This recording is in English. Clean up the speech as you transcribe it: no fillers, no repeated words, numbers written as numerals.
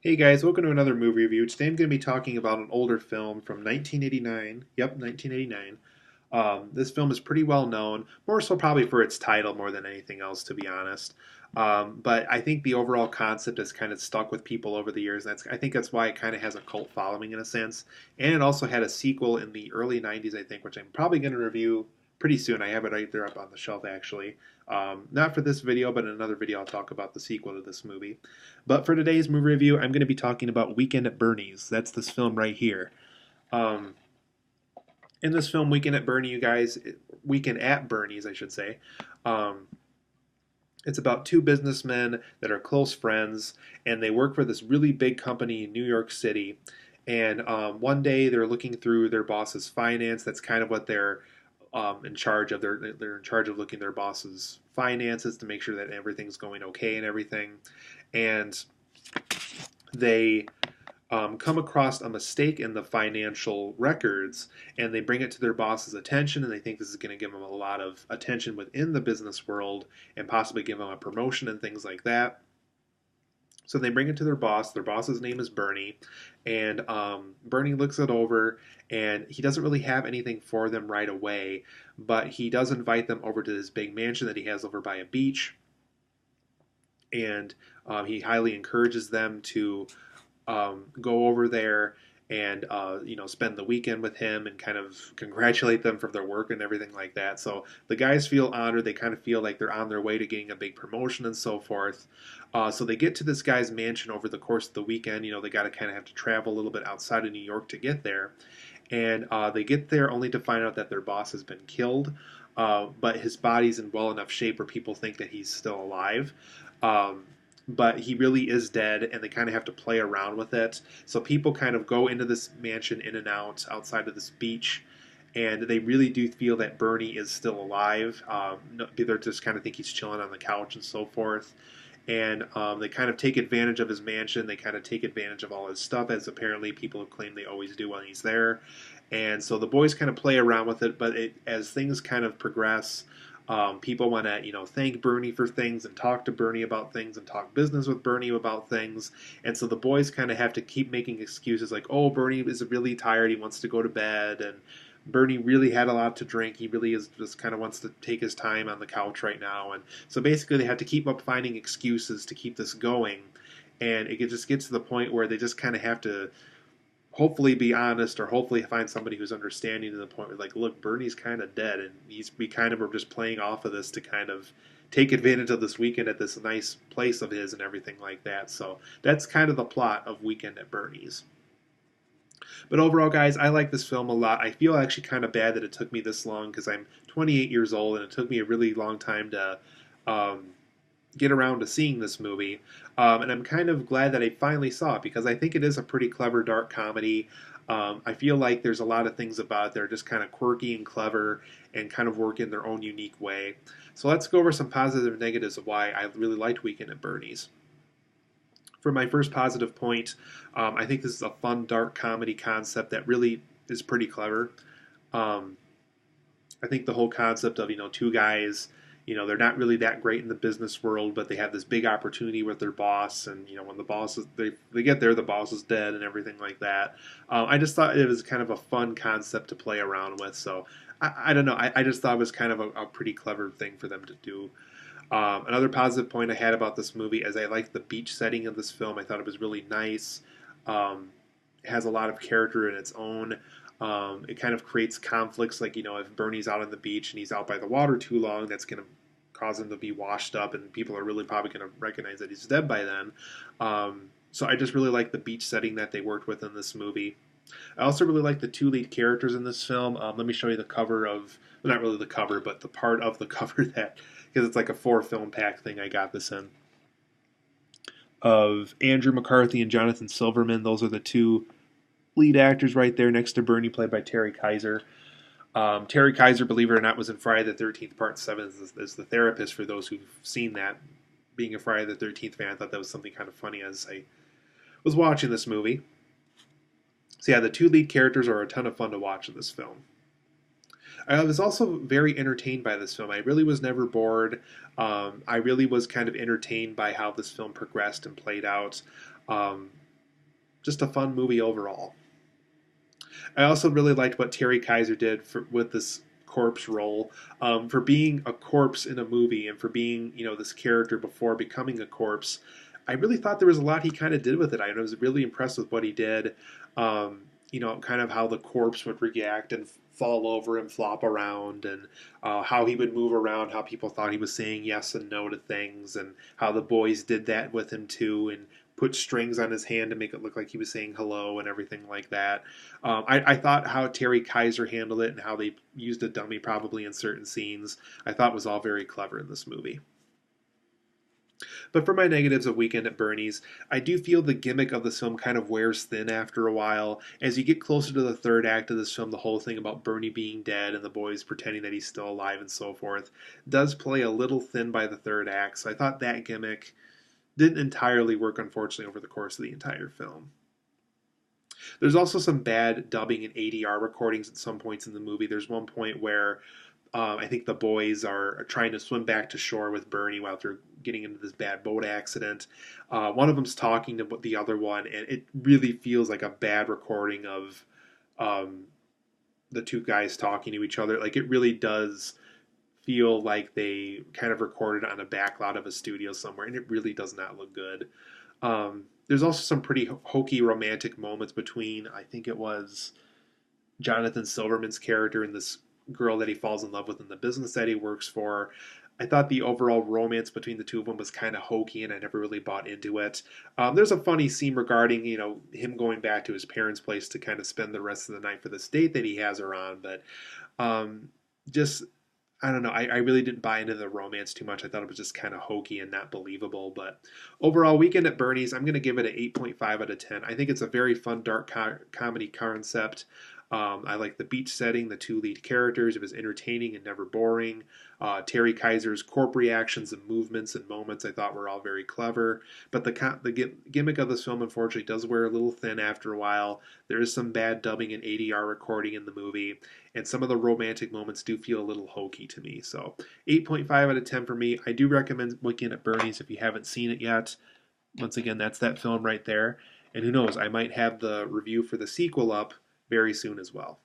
Hey guys, welcome to another movie review. Today I'm going to be talking about an older film from 1989. Yep, 1989. This film is pretty well known, more so probably for its title more than anything else, to be honest. But I think the overall concept has kind of stuck with people over the years. I think that's why it kind of has a cult following in a sense. And it also had a sequel in the early 90s, I think, which I'm probably going to review pretty soon. I have it right there up on the shelf, actually. Not for this video, but in another video I'll talk about the sequel to this movie. But for today's movie review, I'm going to be talking about Weekend at Bernie's. That's this film right here. Um, in this film, Weekend at Bernie's, I should say. Um, it's about two businessmen that are close friends, and they work for this really big company in New York City. And one day they're looking through their boss's finance. That's kind of what they're in charge of. They're in charge of looking their boss's finances to make sure that everything's going okay and everything. And they come across a mistake in the financial records, and they bring it to their boss's attention, and they think this is going to give them a lot of attention within the business world and possibly give them a promotion and things like that. So they bring it to their boss. Their boss's name is Bernie, and Bernie looks it over, and he doesn't really have anything for them right away, but he does invite them over to this big mansion that he has over by a beach, and he highly encourages them to go over there and spend the weekend with him and kind of congratulate them for their work and everything like that. So the guys feel honored. They kind of feel like they're on their way to getting a big promotion and so forth. So they get to this guy's mansion over the course of the weekend. They got to kind of have to travel a little bit outside of New York to get there. And they get there only to find out that their boss has been killed. But his body's in well enough shape where people think that he's still alive. But he really is dead, and they kind of have to play around with it. So people kind of go into this mansion in and out outside of this beach, and they really do feel that Bernie is still alive. They just kind of think he's chilling on the couch and so forth. And they kind of take advantage of his mansion. They kind of take advantage of all his stuff, as apparently people have claimed they always do when he's there. And so the boys kind of play around with it, but as things kind of progress, people want to, thank Bernie for things and talk to Bernie about things and talk business with Bernie about things. And so the boys kind of have to keep making excuses like, oh, Bernie is really tired. He wants to go to bed. And Bernie really had a lot to drink. He really is just kind of wants to take his time on the couch right now. And so basically they have to keep up finding excuses to keep this going. And it just gets to the point where they just kind of have to hopefully be honest or hopefully find somebody who's understanding to the point where like, look, Bernie's kind of dead, and we kind of are just playing off of this to kind of take advantage of this weekend at this nice place of his and everything like that. So that's kind of the plot of Weekend at Bernie's. But overall, guys, I like this film a lot. I feel actually kind of bad that it took me this long because I'm 28 years old and it took me a really long time to um, get around to seeing this movie. And I'm kind of glad that I finally saw it because I think it is a pretty clever dark comedy. I feel like there's a lot of things about it that are just kind of quirky and clever and kind of work in their own unique way. So let's go over some positive and negatives of why I really liked Weekend at Bernie's. For my first positive point, I think this is a fun dark comedy concept that really is pretty clever. Um, I think the whole concept of two guys, they're not really that great in the business world, but they have this big opportunity with their boss, and when the boss is they get there, the boss is dead and everything like that. I just thought it was kind of a fun concept to play around with. So I don't know. I just thought it was kind of a pretty clever thing for them to do. Another positive point I had about this movie is I liked the beach setting of this film. I thought it was really nice. It has a lot of character in its own. It kind of creates conflicts, like if Bernie's out on the beach and he's out by the water too long, that's going to cause him to be washed up, and people are really probably going to recognize that he's dead by then. So I just really like the beach setting that they worked with in this movie. I also really like the two lead characters in this film. Let me show you the cover of, well, not really the cover, but the part of the cover that, because it's like a 4 film pack thing I got this in, of Andrew McCarthy and Jonathon Silverman. Those are the two lead actors right there next to Bernie, played by Terry Kiser. Terry Kiser, believe it or not, was in Friday the 13th Part 7 as the therapist, for those who've seen that. Being a Friday the 13th fan, I thought that was something kind of funny as I was watching this movie. So yeah, the two lead characters are a ton of fun to watch in this film. I was also very entertained by this film. I really was never bored. I really was kind of entertained by how this film progressed and played out. just a fun movie overall. I also really liked what Terry Kiser did with this corpse role, for being a corpse in a movie and for being, this character before becoming a corpse. I really thought there was a lot he kind of did with it. I was really impressed with what he did. Kind of how the corpse would react and fall over and flop around, and how he would move around, how people thought he was saying yes and no to things, and how the boys did that with him too, and put strings on his hand to make it look like he was saying hello and everything like that. I thought how Terry Kiser handled it and how they used a dummy probably in certain scenes, I thought was all very clever in this movie. But for my negatives of Weekend at Bernie's, I do feel the gimmick of this film kind of wears thin after a while. As you get closer to the third act of this film, the whole thing about Bernie being dead and the boys pretending that he's still alive and so forth does play a little thin by the third act. So I thought that gimmick didn't entirely work, unfortunately, over the course of the entire film. There's also some bad dubbing and ADR recordings at some points in the movie. There's one point where I think the boys are trying to swim back to shore with Bernie while they're getting into this bad boat accident. One of them's talking to the other one, and it really feels like a bad recording of the two guys talking to each other. Like, it really does feel like they kind of recorded on a backlot of a studio somewhere, and it really does not look good. There's also some pretty hokey romantic moments between, I think it was Jonathon Silverman's character and this girl that he falls in love with in the business that he works for. I thought the overall romance between the two of them was kind of hokey, and I never really bought into it. There's a funny scene regarding, him going back to his parents' place to kind of spend the rest of the night for this date that he has her on, but just, I don't know. I really didn't buy into the romance too much. I thought it was just kind of hokey and not believable. But overall, Weekend at Bernie's, I'm going to give it an 8.5 out of 10. I think it's a very fun, dark comedy concept. I like the beach setting, the two lead characters. It was entertaining and never boring. Terry Kiser's corp reactions and movements and moments I thought were all very clever. But the gimmick of this film, unfortunately, does wear a little thin after a while. There is some bad dubbing and ADR recording in the movie, and some of the romantic moments do feel a little hokey to me. So 8.5 out of 10 for me. I do recommend Weekend at Bernie's if you haven't seen it yet. Once again, that's that film right there. And who knows, I might have the review for the sequel up very soon as well.